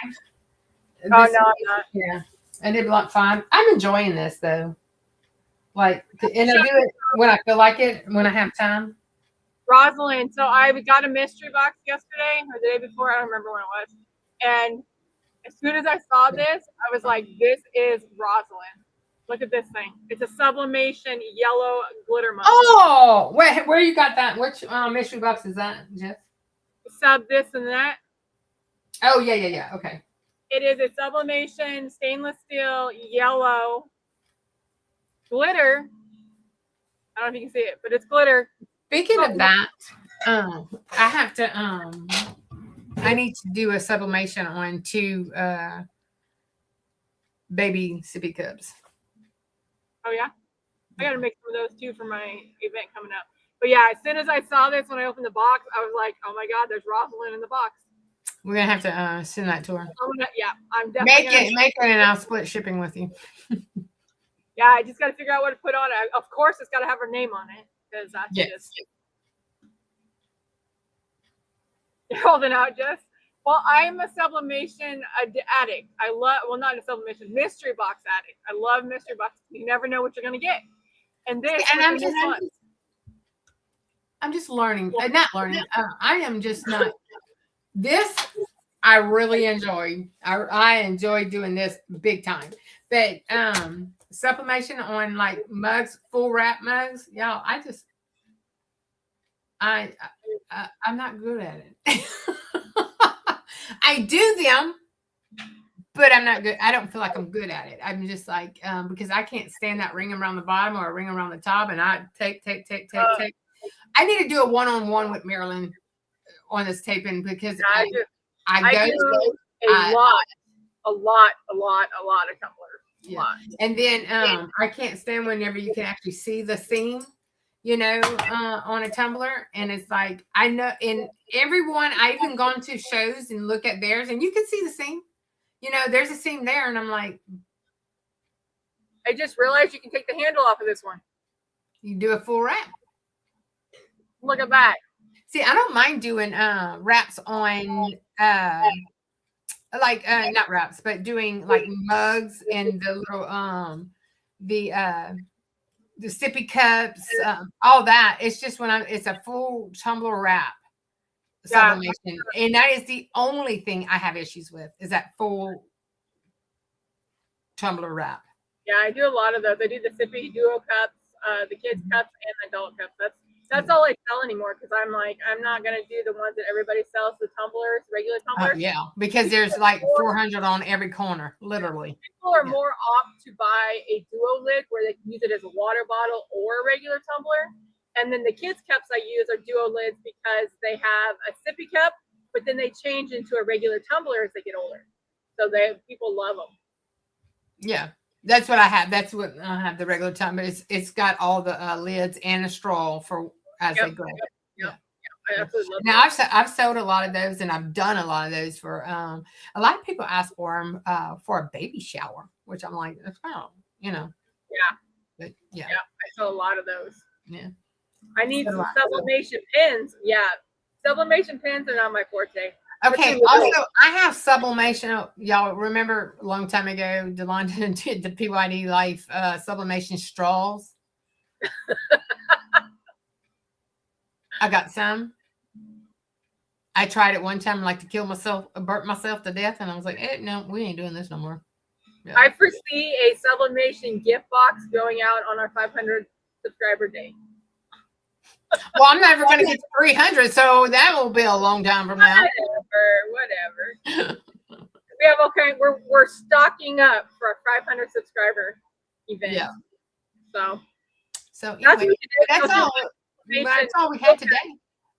Oh, no, I'm not. Yeah, I did block 5. I'm enjoying this though. Like, and I do it when I feel like it, when I have time. Rosalind. So I got a mystery box yesterday or the day before. I don't remember when it was. And as soon as I saw this, I was like, this is Rosalind. Look at this thing. It's a Sublimation yellow glitter mug. Oh, where you got that? Which mystery box is that, Jeff? Sub this and that. Oh, yeah. Okay. It is a sublimation stainless steel yellow glitter. I don't know if you can see it, but it's glitter. Speaking of that, I have to I need to do a sublimation on 2 baby sippy cups. Oh yeah, I gotta make some of those too for my event coming up. But yeah, as soon as I saw this when I opened the box, I was like, oh my god, there's Rosalind in the box. We're gonna have to send that to her. Yeah, I'm definitely make it, and I'll split shipping with you. Yeah, I just got to figure out what to put on it. Of course, it's got to have her name on it because that's just. You're holding out, Jess. Well, I'm a sublimation addict. I love, well, not a sublimation, mystery box addict. I love mystery boxes. You never know what you're gonna get. And this, and I'm just learning, not learning. I am just not. This I really enjoy. I enjoy doing this big time. But sublimation on like mugs, full wrap mugs, y'all. I'm not good at it. I do them, but I'm not good. I don't feel like I'm good at it. I'm just like because I can't stand that ring around the bottom or a ring around the top, and I take. I need to do a one-on-one with Marilyn on this taping because I do a lot of tumblers. Yeah. And then I can't stand whenever you can actually see the seam, on a tumbler. And it's like, I know in everyone, I've even gone to shows and look at theirs and you can see the seam. There's a seam there. And I'm like, I just realized you can take the handle off of this one. You do a full wrap. Look at that. See, I don't mind doing wraps on not wraps, but doing like mugs and the little the sippy cups, all that. It's just when it's a full tumbler wrap sublimation. And that is the only thing I have issues with is that full tumbler wrap. Yeah, I do a lot of those. I do the sippy duo cups, the kids cups and the adult cups. That's all I sell anymore because I'm like, I'm not going to do the ones that everybody sells, the tumblers, regular tumblers. Yeah, because there's like 400 on every corner, literally. People are more opt to buy a duo lid where they can use it as a water bottle or a regular tumbler. And then the kids' cups I use are duo lids because they have a sippy cup, but then they change into a regular tumbler as they get older. So people love them. Yeah. That's what I have. That's what I have, the regular tumbler. It's got all the lids and a straw for as they go. Yep. I absolutely love now I've sold a lot of those and I've done a lot of those for a lot of people ask for them for a baby shower, which I'm like, oh, Yeah. But yeah. I sell a lot of those. Yeah. I need some sublimation pins. Yeah. Sublimation pins are not my forte. Okay. Also, I have sublimation. Y'all remember a long time ago, Delonda did the PYD Life sublimation straws. I got some. I tried it one time, like to kill myself, burnt myself to death, and I was like, no, we ain't doing this no more. Yeah. I foresee a sublimation gift box going out on our 500 subscriber day. Well, I'm never going to get to 300, so that will be a long time from now. Whatever. We have we're stocking up for our 500 subscriber event. Yeah. So anyway, that's all we had today.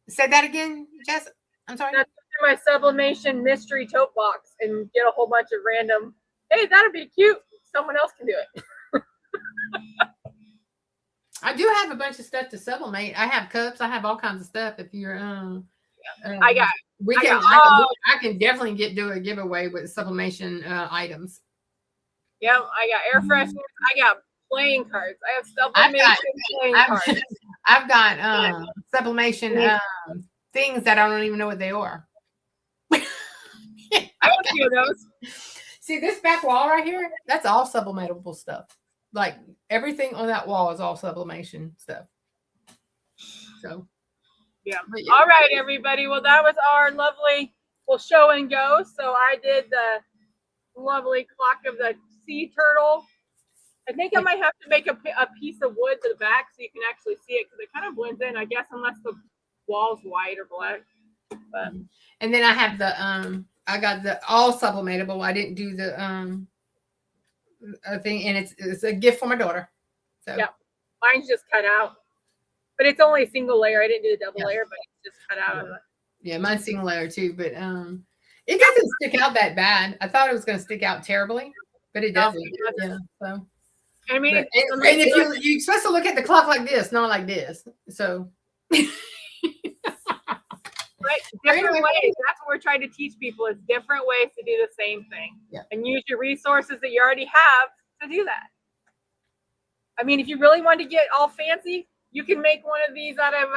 Say that again, Jess. I'm sorry. That's my sublimation mystery tote box and get a whole bunch of random. Hey, that'd be cute. Someone else can do it. I do have a bunch of stuff to sublimate. I have cups. I have all kinds of stuff. If you're, I can definitely do a giveaway with sublimation items. Yep, I got air fresheners. I got playing cards. I have sublimation playing cards. I've got sublimation things that I don't even know what they are. I don't see those. See this back wall right here? That's all sublimatable stuff. Like everything on that wall is all sublimation stuff. So, yeah. All right, everybody. Well, that was our lovely show and go. So I did the lovely clock of the sea turtle. I think I might have to make a piece of wood to the back so you can actually see it because it kind of blends in, I guess, unless the wall's white or black. But, and then I have the I got the all sublimatable. I didn't do the thing, and it's a gift for my daughter. So yeah, mine's just cut out, but it's only a single layer. I didn't do the double layer, but it's just cut out. Yeah, mine's single layer too, but it doesn't stick out that bad. I thought it was going to stick out terribly, but it doesn't. Yeah, so. I mean, and if you're supposed to look at the clock like this, not like this. So. Right, different ways. That's what we're trying to teach people, is different ways to do the same thing. Yeah. And use your resources that you already have to do that. I mean, if you really want to get all fancy, you can make one of these out of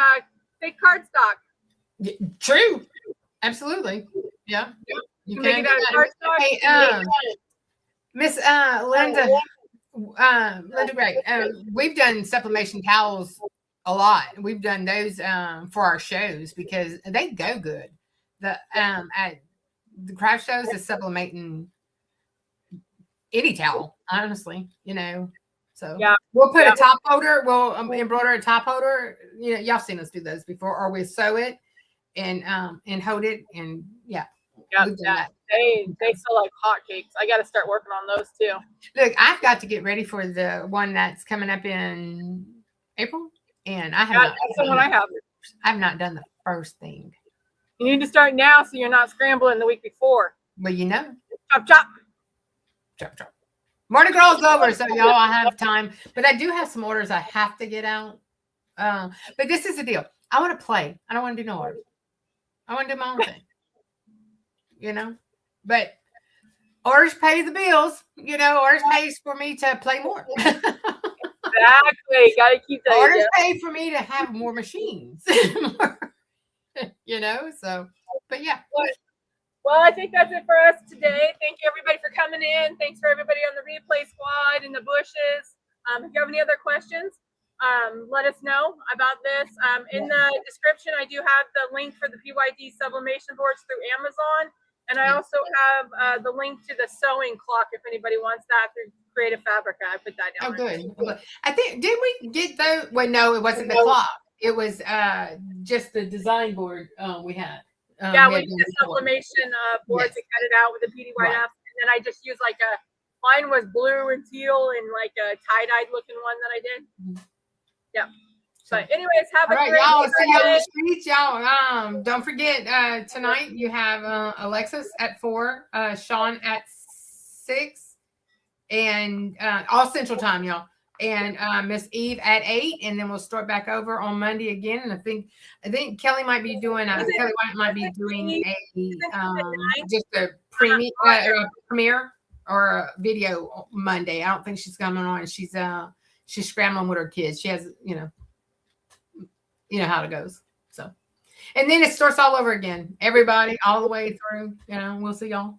thick cardstock. Yeah, true. Absolutely. Yeah. You can make it out of cardstock. Hey, Miss Linda Gray, we've done sublimation towels a lot. We've done those for our shows because they go good. The at the craft shows is sublimating any towel, honestly, So yeah, we'll put a top holder, we'll embroider a top holder. Y'all seen us do those before, or we sew it and hold it, and yeah. They sell like hotcakes. I got to start working on those too. Look, I've got to get ready for the one that's coming up in April. And I have that's the one I have. I've not done the first thing. You need to start now so you're not scrambling the week before. Well, chop, chop. Chop, chop. Mardi Gras is over, so y'all, I have time. But I do have some orders I have to get out. But this is the deal. I want to play. I don't want to do no orders. I want to do my own thing. But orders pay the bills. Orders pays for me to play more. Exactly. Got to keep that. Orders pay for me to have more machines. So, but yeah. Well, I think that's it for us today. Thank you, everybody, for coming in. Thanks for everybody on the replay squad in the bushes. If you have any other questions, let us know about this. In the description, I do have the link for the PYD sublimation boards through Amazon. And I also have the link to the sewing clock if anybody wants that through Creative Fabrica. I put that down. Oh, good. I think, did we get those? Well, no, it wasn't the clock. It was just the design board we had. Yeah, we did the sublimation boards to cut it out with the PDYF. Right. And then I just used mine was blue and teal and like a tie-dyed looking one that I did. Mm-hmm. Yeah. But anyways, have a great y'all. See you on the streets, y'all. Don't forget tonight you have Alexis at 4, Sean at 6, and all Central Time, y'all. And Miss Eve at 8, and then we'll start back over on Monday again. And I think Kelly might be doing Kelly White might be doing just a premiere or a video Monday. I don't think she's coming on. She's scrambling with her kids. She has how it goes. So, and then it starts all over again. Everybody all the way through. We'll see y'all.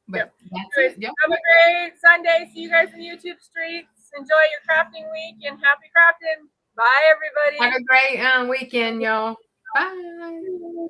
But that's it. Yep. Have a great Sunday. See you guys in YouTube streets. Enjoy your crafting week and happy crafting. Bye, everybody. Have a great weekend, y'all. Bye.